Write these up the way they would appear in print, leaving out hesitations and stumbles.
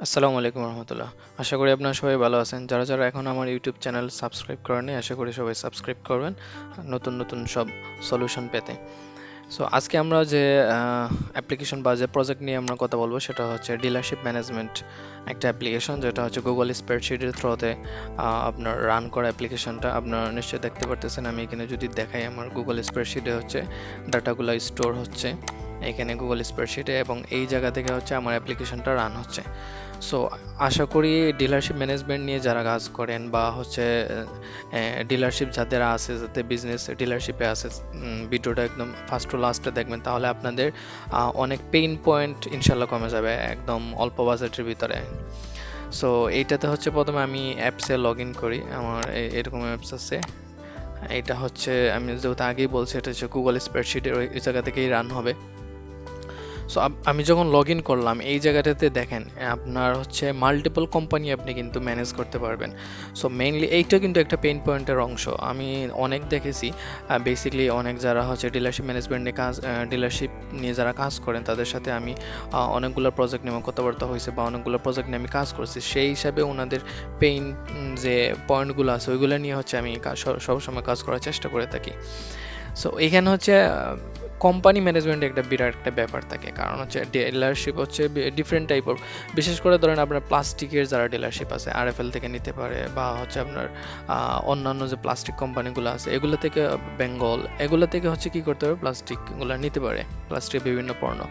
আসসালামু আলাইকুম রহমতুল্লাহ। আশা করি আপনারা সবাই ভালো আছেন। যারা যারা এখন আমার ইউটিউব চ্যানেল সাবস্ক্রাইব করেনি, আশা করি সবাই সাবস্ক্রাইব করবেন নতুন নতুন সব সলিউশন পেতে। সো আজকে আমরা যে অ্যাপ্লিকেশন বা যে প্রজেক্ট নিয়ে আমরা কথা বলবো সেটা হচ্ছে ডিলারশিপ ম্যানেজমেন্ট, একটা অ্যাপ্লিকেশন যেটা হচ্ছে গুগল স্প্রেডশিটের থ্রুতে আপনার রান করা অ্যাপ্লিকেশনটা আপনারা নিশ্চয়ই দেখতে পারতেছেন। আমি এখানে যদি দেখাই, আমার গুগল স্প্রেডশিটে হচ্ছে ডাটাগুলো স্টোর হচ্ছে এখানে গুগল স্প্রেডশিটে, এবং এই জায়গা থেকে হচ্ছে আমার অ্যাপ্লিকেশনটা রান হচ্ছে। সো আশা করি ডিলারশিপ ম্যানেজমেন্ট নিয়ে যারা কাজ করেন বা হচ্ছে ডিলারশিপ যাদের আছে, যাদের বিজনেস ডিলারশিপে আছে, ভিডিওটা একদম ফার্স্ট টু লাস্টে দেখবেন, তাহলে আপনাদের অনেক পেইন পয়েন্ট ইনশাল্লাহ কমে যাবে একদম অল্প বাজেটের ভিতরে। সো এইটাতে হচ্ছে প্রথমে আমি অ্যাপসে লগ ইন করি। আমার এরকম অ্যাপস আছে। এটা হচ্ছে আমি যেহেতু আগেই বলছি, এটা হচ্ছে গুগল স্প্রেডশিটের ওই জায়গা থেকেই রান হবে। সো আমি যখন লগ ইন করলাম এই জায়গাটাতে দেখেন আপনার হচ্ছে মাল্টিপল কোম্পানি আপনি কিন্তু ম্যানেজ করতে পারবেন। সো মেইনলি এইটা কিন্তু একটা পেইন পয়েন্টের অংশ। আমি অনেক দেখেছি, বেসিক্যালি অনেক যারা হচ্ছে ডিলারশিপ ম্যানেজমেন্ট নিয়ে কাজ, ডিলারশিপ নিয়ে যারা কাজ করেন তাদের সাথে আমি অনেকগুলো প্রজেক্ট নিয়ে আমার কথাবার্তা হয়েছে বা অনেকগুলো প্রজেক্ট নিয়ে আমি কাজ করছি। সেই হিসাবে ওনাদের পেইন যে পয়েন্টগুলো আছে ওইগুলো নিয়ে হচ্ছে আমি সবসময় কাজ করার চেষ্টা করে থাকি। সো এখানে হচ্ছে কোম্পানি ম্যানেজমেন্ট একটা বিরাট একটা ব্যাপার থাকে, কারণ হচ্ছে ডিলারশিপ হচ্ছে ডিফারেন্ট টাইপের। বিশেষ করে ধরেন আপনার প্লাস্টিকের যারা ডিলারশিপ আছে আরএফএল থেকে নিতে পারে, বা হচ্ছে আপনার অন্যান্য যে প্লাস্টিক কোম্পানিগুলো আছে এগুলো থেকে, বেঙ্গল, এগুলো থেকে হচ্ছে কি করতে হবে, প্লাস্টিকগুলো নিতে পারে, প্লাস্টিকের বিভিন্ন পণ্য।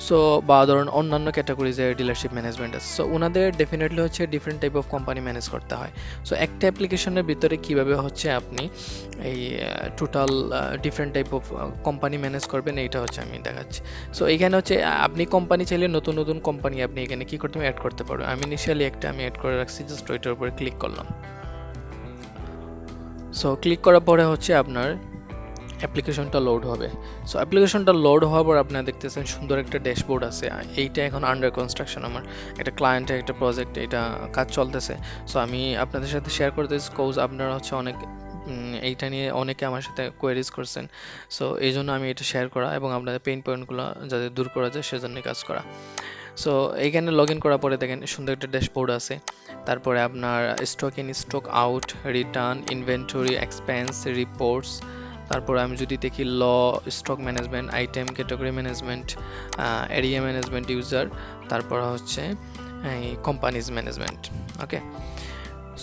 সো বা ধরুন অন্যান্য ক্যাটাগরিজের ডিলারশিপ ম্যানেজমেন্ট আছে, সো ওনাদের ডেফিনেটলি হচ্ছে different type of company manage করতে হয়। সো একটা অ্যাপ্লিকেশনের ভিতরে কিভাবে হচ্ছে আপনি এই total different type of company manage করবেন, এইটা হচ্ছে আমি দেখাচ্ছি। সো এখানে হচ্ছে আপনি কোম্পানি চাইলে নতুন নতুন কোম্পানি আপনি এখানে কি করতে অ্যাড করতে পারবেন। আমি ইনিশিয়ালি একটা আমি অ্যাড করে রাখছি, জাস্ট ওইটার উপরে ক্লিক করলাম। সো ক্লিক করার পরে হচ্ছে আপনার অ্যাপ্লিকেশনটা লোড হবে। সো অ্যাপ্লিকেশনটা লোড হওয়ার পর আপনারা দেখতেছেন সুন্দর একটা ড্যাশবোর্ড আছে। এইটা এখন আন্ডার কনস্ট্রাকশন, আমার একটা ক্লায়েন্টের একটা প্রজেক্ট, এটা কাজ চলতেছে। সো আমি আপনাদের সাথে শেয়ার করতেছি কোজ আপনারা হচ্ছে অনেক এইটা নিয়ে অনেকে আমার সাথে কোয়েরিজ করছেন। সো এই জন্য আমি এটা শেয়ার করা এবং আপনাদের পেইন পয়েন্টগুলো যাতে দূর করা যায় সেজন্য কাজ করা। সো এইখানে লগ ইন করার পরে দেখেন সুন্দর একটা ড্যাশবোর্ড আছে। তারপরে আপনার stock in, stock out, return, inventory, expense, reports. তারপর আমি যদি দেখি ল, stock management, item category management, area management, user, তারপর হচ্ছে কোম্পানিজ ম্যানেজমেন্ট। ওকে,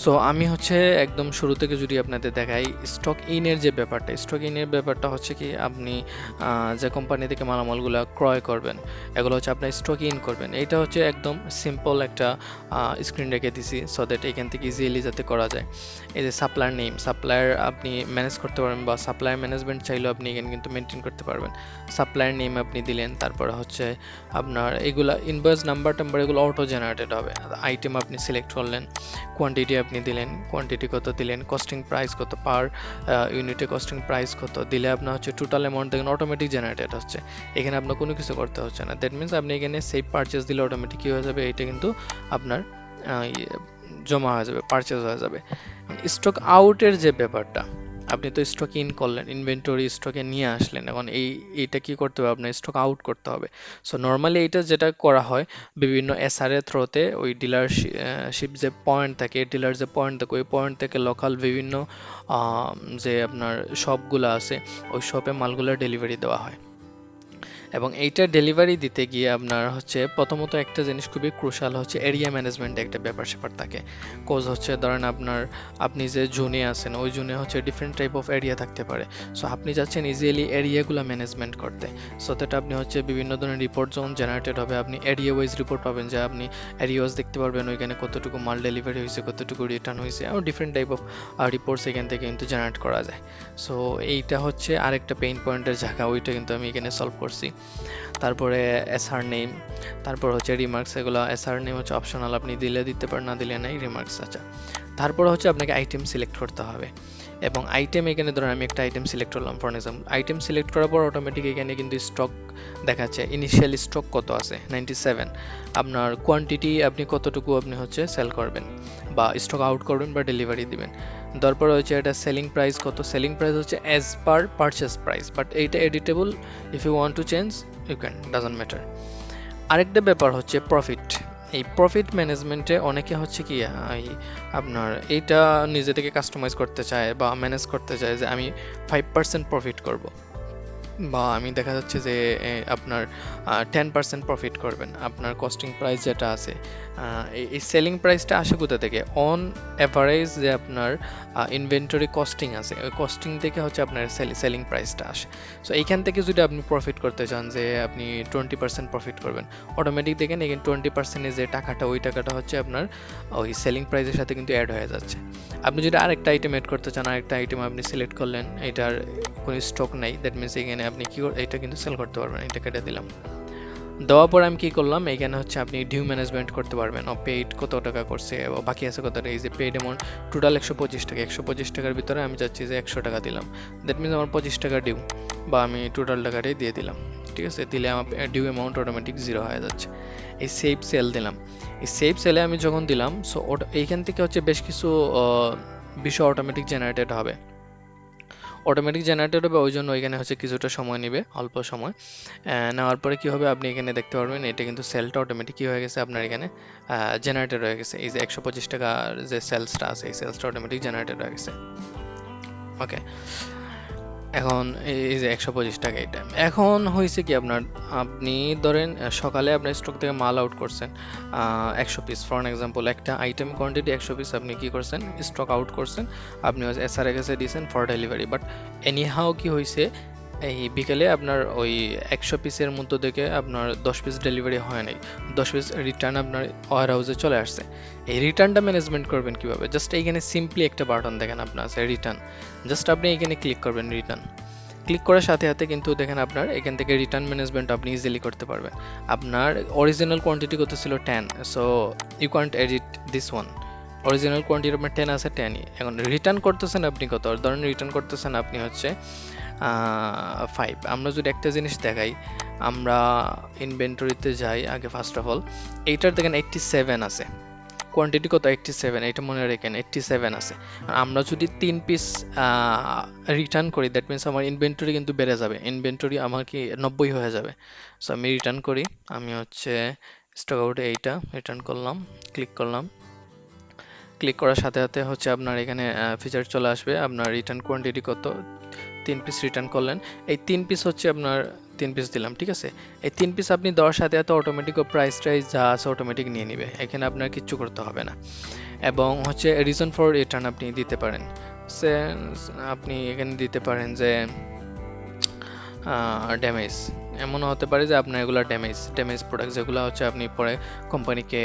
সো আমি হচ্ছে একদম শুরু থেকে যদি আপনাদের দেখাই, স্টক ইনের যে ব্যাপারটা, স্টক ইনের ব্যাপারটা হচ্ছে কি আপনি যে কোম্পানি থেকে মালামালগুলো ক্রয় করবেন এগুলো হচ্ছে আপনার স্টক ইন করবেন। এটা হচ্ছে একদম সিম্পল একটা স্ক্রিন রেখে দিছি সো দ্যাট এখান থেকে ইজিলি যাতে করা যায়। এই যে সাপ্লায়ার নেম, সাপ্লায়ার আপনি ম্যানেজ করতে পারবেন বা সাপ্লায়ার ম্যানেজমেন্ট চাইলেও আপনি এখানে কিন্তু মেনটেন করতে পারবেন। সাপ্লায়ার নেম আপনি দিলেন, তারপরে হচ্ছে আপনার এগুলা ইনভয়েস নাম্বার টাম্বার এগুলো অটো জেনারেটেড হবে। আইটেম আপনি সিলেক্ট করলেন, কোয়ান্টিটি আপনি দিলেন, কোয়ান্টিটি কত দিলেন, কস্টিং প্রাইস কত, পার ইউনিটে কস্টিং প্রাইস কত দিলে আপনার হচ্ছে টোটাল অ্যামাউন্ট দেখেন অটোমেটিক জেনারেটেড হচ্ছে। এখানে আপনার কোনো কিছু করতে হচ্ছে না। দ্যাট মিনস আপনি এখানে সেভ পারচেস দিলে অটোমেটিক কী হয়ে যাবে, এটা কিন্তু আপনার জমা হয়ে যাবে, পারচেস হয়ে যাবে। স্টক আউটের যে ব্যাপারটা, আপনি তো স্টক ইন করলেন, ইনভেন্টরি স্টকে নিয়ে আসলেন, এখন এইটা কি করতে হবে, আপনার স্টক আউট করতে হবে। সো নর্মালি এইটা যেটা করা হয় বিভিন্ন এসআর এর থ্রোতে, ওই ডিলারশিপ যে পয়েন্ট থাকে, ডিলার যে পয়েন্ট থাকে, ওই পয়েন্ট থেকে লোকাল বিভিন্ন যে আপনার শপগুলো আছে ওই শপে মালগুলো ডেলিভারি দেওয়া হয়। এবং এইটা ডেলিভারি দিতে গিয়ে আপনার হচ্ছে প্রথমত একটা জিনিস খুবই ক্রুশাল হচ্ছে এরিয়া ম্যানেজমেন্ট, একটা ব্যাপার স্যাপার থাকে। কোজ হচ্ছে ধরেন আপনি যে জোনে আছেন ওই জোনে হচ্ছে ডিফারেন্ট টাইপ অফ এরিয়া থাকতে পারে। সো আপনি যাচ্ছেন ইজিলি এরিয়াগুলো ম্যানেজমেন্ট করতে, সো দ্যাট আপনি হচ্ছে বিভিন্ন ধরনের রিপোর্ট যখন জেনারেটেড হবে আপনি এরিয়া ওয়াইজ রিপোর্ট পাবেন, যে আপনি এরিয়া ওয়াইজ দেখতে পারবেন ওইখানে কতটুকু মাল ডেলিভারি হয়েছে, কতটুকু রিটার্ন হয়েছে, এবং ডিফারেন্ট টাইপ অফ রিপোর্টস এখান থেকে কিন্তু জেনারেট করা যায়। সো এইটা হচ্ছে আরেকটা পেইন পয়েন্টের জায়গা, ওইটা কিন্তু আমি এখানে সলভ করছি। তারপরে এসআর নেম, তারপর হচ্ছে রিমার্কস, এগুলো এসআর নেম হচ্ছে অপশনাল, আপনি দিলে দিতে পারেন, না দিলে নাই, রিমার্কস। আচ্ছা, তারপর হচ্ছে আপনাকে আইটেম সিলেক্ট করতে হবে, এবং আইটেম এখানে ধরেন আমি একটা আইটেম সিলেক্ট করলাম ফর এক্সাম্পল। আইটেম সিলেক্ট করার পর অটোমেটিক এখানে কিন্তু স্টক দেখাচ্ছে, ইনিশিয়াল স্টক কত আছে 97, আপনার কোয়ান্টিটি আপনি কতটুকু আপনি হচ্ছে সেল করবেন বা স্টক আউট করবেন বা ডেলিভারি দিবেন। তারপর হচ্ছে এটা সেলিং প্রাইস কত, সেলিং প্রাইস হচ্ছে as per purchase price, but এইটা editable, if you want to change you can, doesn't matter. আরেকটা ব্যাপার হচ্ছে প্রফিট, এই প্রফিট ম্যানেজমেন্টে অনেকে হচ্ছে কি এই আপনার এইটা নিজে থেকে কাস্টমাইজ করতে চায় বা ম্যানেজ করতে চায় যে আমি 5% প্রফিট করব, বা আমি দেখা যাচ্ছে যে আপনার 10% প্রফিট করবেন। আপনার কস্টিং প্রাইস যেটা আছে, এই সেলিং প্রাইসটা আসে কোথা থেকে? অন অ্যাভারেজ যে আপনার ইনভেন্টরি কস্টিং আছে, ওই কস্টিং থেকে হচ্ছে আপনার সেলিং প্রাইসটা আসে। সো এইখান থেকে যদি আপনি প্রফিট করতে চান যে আপনি 20% প্রফিট করবেন, অটোমেটিক দেখেন এখানে 20% যে টাকাটা, ওই টাকাটা হচ্ছে আপনার ওই সেলিং প্রাইসের সাথে কিন্তু অ্যাড হয়ে যাচ্ছে। আপনি যদি আরেকটা আইটেম অ্যাড করতে চান, আরেকটা আইটেম আপনি সিলেক্ট করলেন, এটার কোনো স্টক নাই, দ্যাট মিনস এখানে আপনি কি এটা কিন্তু সেল করতে পারবেন। এটা কেটে দিলাম, দেওয়ার পর আমি কি করলাম, এখানে হচ্ছে আপনি ডিউ ম্যানেজমেন্ট করতে পারবেন। ও পেইড কত টাকা করছে, বাকি আছে কত টাকা। এই যে পেইড অ্যামাউন্ট টোটাল 125 টাকা, 125 টাকার ভিতরে আমি চাচ্ছি যে 100 টাকা দিলাম, দ্যাট মিনস আমার 25 টাকা ডিউ, বা আমি টোটাল টাকাটাই দিয়ে দিলাম। ঠিক আছে, দিলে আমার ডিউ অ্যামাউন্ট অটোমেটিক জিরো হয়ে যাচ্ছে। এই সেভ সেল দিলাম, এই সেভ সেলে আমি যখন দিলাম, সো এইখান থেকে হচ্ছে বেশ কিছু বিষয় অটোমেটিক জেনারেটেড হবে। অটোমেটিক জেনারেটেড হবে, ওই জন্য এখানে হচ্ছে কিছুটা সময় নেবে, অল্প সময়। নেওয়ার পরে কি হবে, আপনি এখানে দেখতে পারবেন এটা কিন্তু সেলটা অটোমেটিক কি হয়ে গেছে আপনার এখানে জেনারেটেড হয়ে গেছে। এই যে 125 টাকার যে সেলসটা আছে, এই সেলসটা অটোমেটিক জেনারেটেড হয়ে গেছে। ওকে, এখন এই যে 125 টাকা, এটা এখন হয়েছে কি আপনার, আপনি ধরেন সকালে আপনার স্টক থেকে মাল আউট করছেন 100 পিস, ফর এক্সাম্পল একটা আইটেম কোয়ান্টিটি 100 পিস আপনি কি করছেন, স্টক আউট করছেন, আপনি এসআর এর কাছে দিয়েছেন for delivery. But any how কি হয়েছে, এই বিকেলে আপনার ওই 100 পিসের মধ্যে থেকে আপনার 10 পিস ডেলিভারি হয় নাই, 10 পিস রিটার্ন আপনার ওয়ার হাউসে চলে আসছে। এই রিটার্নটা ম্যানেজমেন্ট করবেন কিভাবে? জাস্ট এইখানে সিম্পলি একটা বাটন দেখেন আপনার আছে রিটার্ন, জাস্ট আপনি এখানে ক্লিক করবেন, রিটার্ন ক্লিক করার সাথে সাথে কিন্তু দেখেন আপনার এখান থেকে রিটার্ন ম্যানেজমেন্ট আপনি ইজিলি করতে পারবেন। আপনার অরিজিনাল কোয়ান্টিটি কত ছিল 10, so you can't edit this one. Original quantity আপনার 10 আছে, 10ই। এখন রিটার্ন করতেছেন আপনি কত, ধরেন রিটার্ন করতেছেন আপনি হচ্ছে 5। আমরা যদি একটা জিনিস দেখাই, আমরা ইনভেন্টরিতে যাই আগে, ফার্স্ট অফ অল এইটার দেখেন 87 আছে, কোয়ান্টিটি কত 87, এটা মনে রাখেন 87 আছে। আমরা যদি 3 পিস রিটার্ন করি, দ্যাট মিনস আমার ইনভেন্টরি কিন্তু বেড়ে যাবে, ইনভেন্টরি আমার কি 90 হয়ে যাবে। সো আমি রিটার্ন করি, আমি হচ্ছে স্টক আউটে এইটা রিটার্ন করলাম, ক্লিক করলাম। ক্লিক করার সাথে সাথে হচ্ছে আপনার এখানে ফিচার চলে আসবে, আপনার রিটার্ন কোয়ান্টিটি কত, 3 পিস রিটার্ন করলেন। এই 3 পিস হচ্ছে আপনার 3 পিস দিলাম, ঠিক আছে। এই 3 পিস আপনি দেওয়ার সাথে সাথে অটোমেটিক প্রাইস টাইস যা আছে অটোমেটিক নিয়ে নিবে, এখানে আপনার কিচ্ছু করতে হবে না। এবং হচ্ছে রিজন ফর রিটার্ন আপনি দিতে পারেন, আপনি এখানে দিতে পারেন যে ড্যামেজ, এমনও হতে পারে যে আপনার এগুলো ড্যামেজ প্রোডাক্ট যেগুলো হচ্ছে আপনি পরে কোম্পানিকে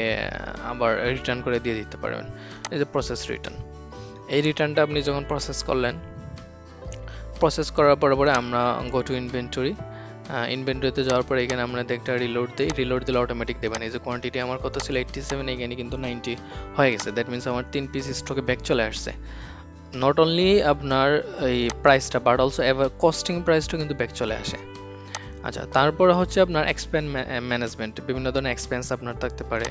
আবার রিটার্ন করে দিয়ে দিতে পারবেন। এই যে প্রসেস রিটার্ন, এই রিটার্নটা আপনি যখন প্রসেস করলেন, প্রসেস করার পরে আমরা গো টু ইনভেন্টরি, ইনভেন্টরিতে যাওয়ার পরে এখানে আমরা একটা রিলোড দিই, রিলোড দিলে অটোমেটিক দেবেন। এই যে কোয়ান্টিটি আমার কত ছিল 87, এখানে কিন্তু 90 হয়ে গেছে, দ্যাট মিনস আমার 3 পিস স্টকে ব্যাক চলে আসছে। নট অনলি আপনার এই প্রাইসটা, বাট অলসো এভার কস্টিং প্রাইসটা কিন্তু ব্যাক চলে আসে। আচ্ছা, তারপরে হচ্ছে আপনার এক্সপেন্স ম্যানেজমেন্ট, বিভিন্ন ধরনের এক্সপেন্স আপনার থাকতে পারে,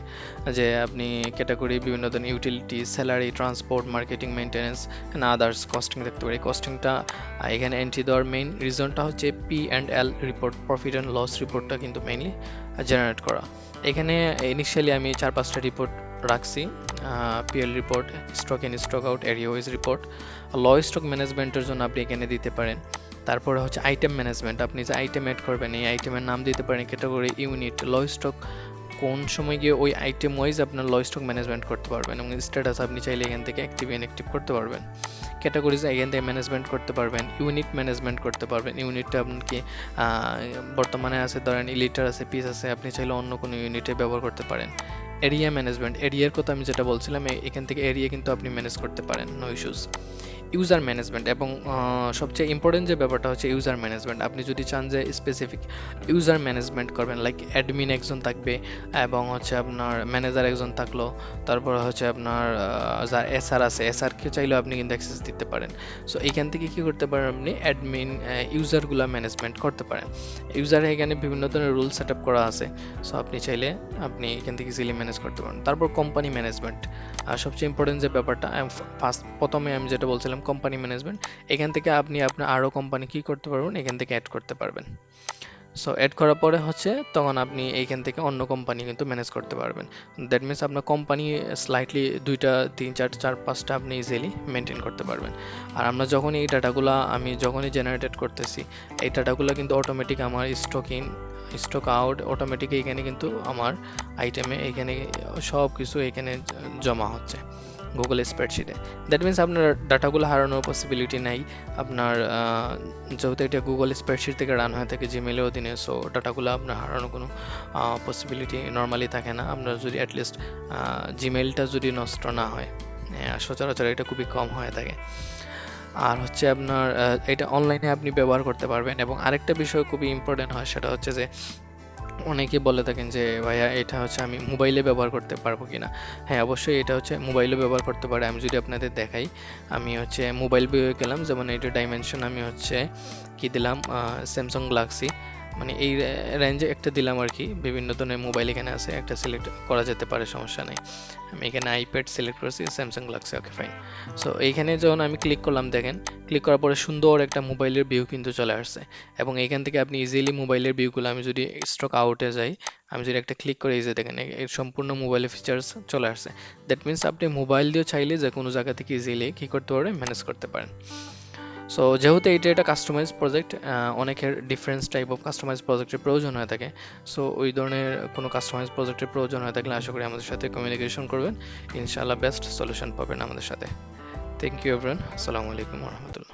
যে আপনি ক্যাটাগরি বিভিন্ন ধরনের utility, salary, transport, marketing, maintenance and others costing থাকতে পারে। কস্টিংটা এখানে এন্ট্রি দেওয়ার মেইন রিজনটা হচ্ছে P&L report, profit and loss রিপোর্টটা কিন্তু মেইনলি জেনারেট করা। এখানে ইনিশিয়ালি আমি 4-5টা রিপোর্ট রাখছি, PL report, stock in stock out, area wise report. ল স্টক ম্যানেজমেন্টের জন্য আপনি এখানে দিতে পারেন। তারপরে হচ্ছে আইটেম ম্যানেজমেন্ট, আপনি যে আইটেম অ্যাড করবেন এই আইটেমের নাম দিতে পারেন, ক্যাটাগরি, ইউনিট, ল স্টক, কোন সময় গিয়ে ওই আইটেম ওয়াইজ আপনার ল স্টক ম্যানেজমেন্ট করতে পারবেন, এবং স্ট্যাটাস আপনি চাইলে এখান থেকে অ্যাক্টিভ ইনঅ্যাক্টিভ করতে পারবেন। ক্যাটাগরিজ এখান থেকে ম্যানেজমেন্ট করতে পারবেন, ইউনিট ম্যানেজমেন্ট করতে পারবেন। ইউনিটটা আপনাকে বর্তমানে আছে ধরেন লিটার আছে, পিস আছে, আপনি চাইলে অন্য কোনো ইউনিটে ব্যবহার করতে পারেন। এরিয়া ম্যানেজমেন্ট, এরিয়ার কথা আমি যেটা বলছিলাম, এখান থেকে এরিয়া কিন্তু আপনি ম্যানেজ করতে পারেন, নো ইস্যুস। ইউজার ম্যানেজমেন্ট, এবং সবচেয়ে ইম্পর্টেন্ট যে ব্যাপারটা হচ্ছে ইউজার ম্যানেজমেন্ট। আপনি যদি চান যে স্পেসিফিক ইউজার ম্যানেজমেন্ট করবেন, লাইক অ্যাডমিন একজন থাকবে, এবং হচ্ছে আপনার ম্যানেজার একজন থাকলো, তারপর হচ্ছে আপনার যার এসআর আছে, এসআরকে চাইলেও আপনি কিন্তু অ্যাক্সেস দিতে পারেন। সো এইখান থেকে কি করতে পারেন, আপনি অ্যাডমিন ইউজারগুলো ম্যানেজমেন্ট করতে পারেন। ইউজার এখানে বিভিন্ন ধরনের রুল সেট আপ করা আছে, সো আপনি চাইলে আপনি এখান থেকে ইজিলি ম্যানেজ করতে পারেন। তারপর কোম্পানি ম্যানেজমেন্ট, আর সবচেয়ে ইম্পর্টেন্ট যে ব্যাপারটা, প্রথমে আমি যেটা বলছিলাম কোম্পানি ম্যানেজমেন্ট, এখান থেকে আপনি আপনার আরও কোম্পানি কি করতে পারবেন, এখান থেকে অ্যাড করতে পারবেন। সো অ্যাড করার পরে হচ্ছে তখন আপনি এইখান থেকে অন্য কোম্পানি কিন্তু ম্যানেজ করতে পারবেন। দ্যাট মিনস আপনার কোম্পানি স্লাইটলি 2টা 3 4 4 5টা আপনি ইজিলি মেনটেন করতে পারবেন। আর আমরা যখন এই ডাটাগুলো আমি যখনই জেনারেটেড করতেছি, এই ডাটাগুলো কিন্তু অটোমেটিক আমার stock in stock out automatic এখানে কিন্তু আমার আইটেমে এখানে সব কিছু এখানে জমা হচ্ছে গুগল স্প্রেডশিটে। দ্যাট মিনস আপনার ডাটাগুলো হারানোর পসিবিলিটি নাই। আপনার যেহেতু এটা গুগল স্প্রেডশিট থেকে রান হয়ে থাকে জিমেলের অধীনে, সো ডাটাগুলো আপনার হারানোর কোনো পসিবিলিটি নর্মালি থাকে না। আপনার যদি অ্যাটলিস্ট জিমেলটা যদি নষ্ট না হয়, সচরাচর এটা খুবই কম হয়ে থাকে। আর হচ্ছে আপনার এটা অনলাইনে আপনি ব্যবহার করতে পারবেন। এবং আরেকটা বিষয় খুবই ইম্পর্টেন্ট হয়, সেটা হচ্ছে যে অনেকে বলে থাকেন যে ভাইয়া এটা হচ্ছে আমি মোবাইলে ব্যবহার করতে পারবো কিনা। হ্যাঁ, অবশ্যই এটা হচ্ছে মোবাইলে ব্যবহার করতে পারে। আমি যদি আপনাদের দেখাই, আমি হচ্ছে মোবাইল ভিউয়ে গেলাম, যেমন এটা ডাইমেনশন আমি হচ্ছে কি দিলাম, স্যামসাং গ্যালাক্সি, মানে এই রেঞ্জে একটা দিলাম আর কি। বিভিন্ন ধরনের মোবাইল এখানে আছে, একটা সিলেক্ট করা যেতে পারে, সমস্যা নেই। আমি এখানে আইপ্যাড সিলেক্ট করেছি, Samsung Galaxy, okay fine. So এইখানে যখন আমি ক্লিক করলাম, দেখেন ক্লিক করার পরে সুন্দর একটা মোবাইলের ভিউ কিন্তু চলে আসছে। এবং এইখান থেকে আপনি ইজিলি মোবাইলের ভিউগুলো, আমি যদি স্টক আউটে যাই, আমি যদি একটা ক্লিক করে এই যে দেখেন এর সম্পূর্ণ মোবাইলের ফিচার্স চলে আসছে। দ্যাট মিনস আপনি মোবাইল দিয়ে চাইলে যে কোনো জায়গা থেকে ইজিলি কী করতে পারেন, ম্যানেজ করতে পারেন। সো যেহেতু এইটা একটা কাস্টমাইজ প্রজেক্ট, অনেকের ডিফারেন্স টাইপ অফ কাস্টমাইজ প্রজেক্টের প্রয়োজন হয়ে থাকে। সো ওই ধরনের কোনো কাস্টমাইজ প্রজেক্টের প্রয়োজন হয়ে থাকলে আশা করি আমাদের সাথে কমিউনিকেশন করবেন, ইনশাআল্লাহ বেস্ট সলিউশন পাবেন আমাদের সাথে। থ্যাংক ইউ এভরিওয়ান, আসসালামু আলাইকুম রহমতুল্লাহ।